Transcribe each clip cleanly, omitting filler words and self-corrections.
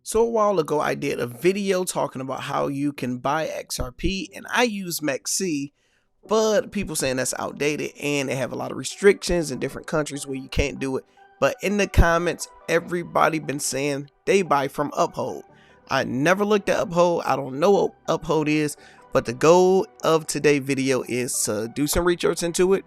So a while ago, I did a video talking about how you can buy XRP, and I use MEXC, but people saying that's outdated and they have a lot of restrictions in different countries where you can't do it. But in the comments, everybody been saying they buy from UpHold. I never looked at UpHold. I don't know what UpHold is, but the goal of today's video is to do some research into it,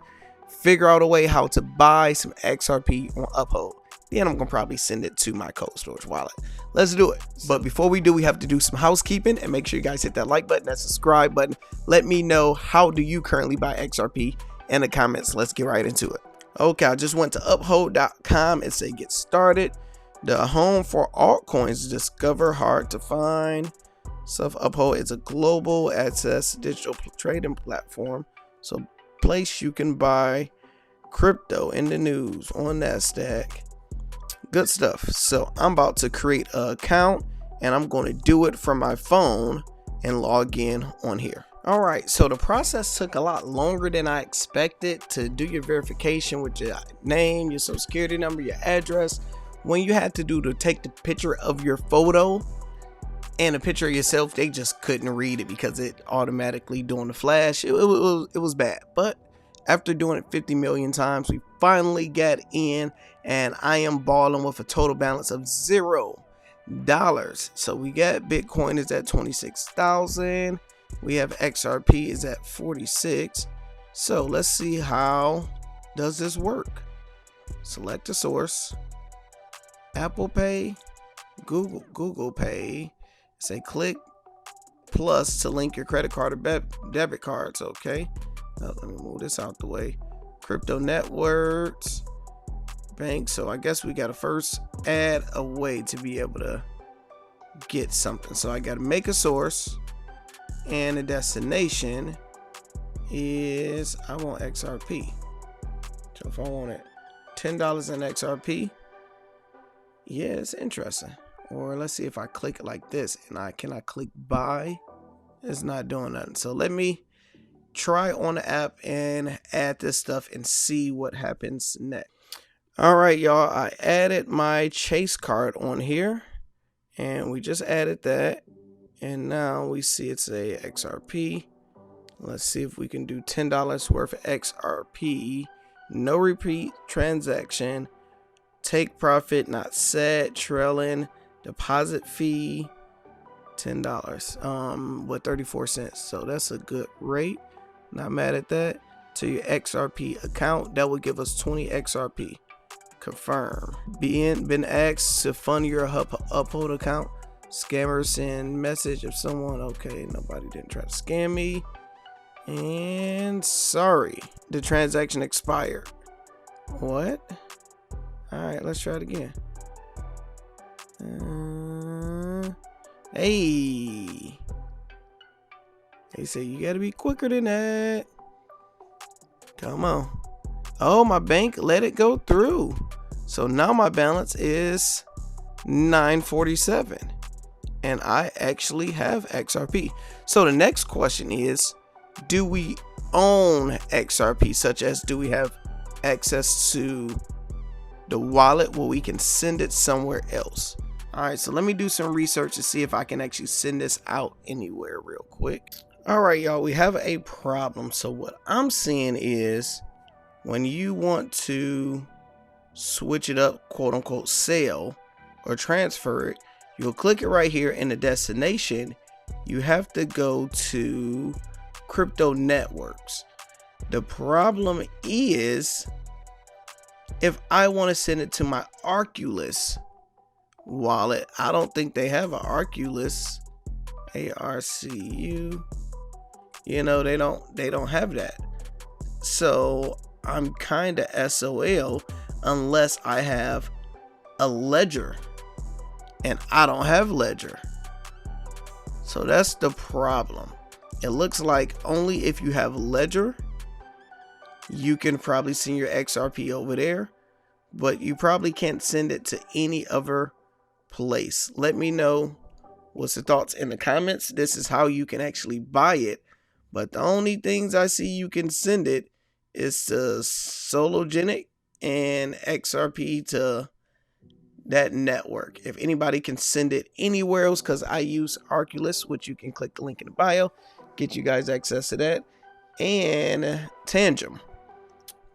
figure out a way how to buy some XRP on UpHold. Then I'm gonna probably send it to my cold storage wallet. Let's do it. But before we do, we have to do some housekeeping, and make sure you guys hit that like button, that subscribe button. Let me know, how do you currently buy XRP in the comments. Let's get right into it. Okay, I just went to uphold.com and say get started. The home for altcoins, discover hard to find stuff. UpHold is a global access digital trading platform, so place you can buy crypto in the news on NASDAQ. Good stuff. So I'm about to create an account, and I'm going to do it from my phone and log in on here. All right, so the process took a lot longer than I expected to do your verification with your name, your social security number, your address. When you had to take the picture of your photo and a picture of yourself, they just couldn't read it because it automatically doing the flash. It was bad. But after doing it 50 million times, we finally got in, and I am balling with a total balance of $0. So we got Bitcoin is at 26,000. We have XRP is at 46. So let's see, how does this work? Select a source. Apple Pay, Google Pay. Say click plus to link your credit card or debit cards. Okay. Let me move this out the way. Crypto networks, bank. So I guess we gotta first add a way to be able to get something. So I gotta make a source, and the destination is, I want XRP. So if I wanted $10 in XRP, yeah, it's interesting. Or let's see if I click it like this, and can I click buy? It's not doing nothing. So let me try on the app and add this stuff and see what happens next. All right, y'all, I added my Chase card on here, and we just added that, and now we see it's a XRP. Let's see if we can do $10 worth of XRP. No repeat transaction, take profit not set, trailing, deposit fee $10 with 34 cents. So that's a good rate. Not mad at that. To your XRP account, that would give us 20 XRP. Confirm. Been asked to fund your UpHold account. Scammers send message of someone. Okay, nobody didn't try to scam me. And sorry, the transaction expired. What? All right, let's try it again. Hey. They say you gotta be quicker than that. Come on. Oh, my bank let it go through. So now my balance is 947. And I actually have XRP. So the next question is, do we own XRP? Such as, do we have access to the wallet where we can send it somewhere else? All right, so let me do some research to see if I can actually send this out anywhere real quick. All right, y'all, we have a problem. So what I'm seeing is, when you want to switch it up, quote unquote, sell or transfer it, you'll click it right here in the destination. You have to go to crypto networks. The problem is, if I want to send it to my Arculus wallet, I don't think they have an Arculus. ARCU. You know, they don't have that. So I'm kind of SOL unless I have a ledger, and I don't have ledger. So that's the problem. It looks like only if you have ledger, you can probably send your XRP over there, but you probably can't send it to any other place. Let me know what's the thoughts in the comments. This is how you can actually buy it, but the only things I see you can send it is to Sologenic and XRP to that network. If anybody can send it anywhere else, because I use Arculus, which you can click the link in the bio, get you guys access to that, and Tangem.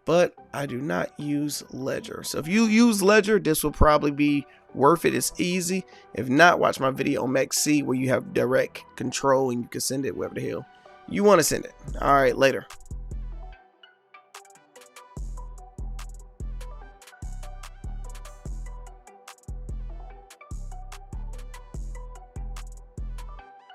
But I do not use Ledger. So if you use Ledger, this will probably be worth it. It's easy. If not, watch my video on MEXC where you have direct control and you can send it wherever the hell you want to send it. All right, later.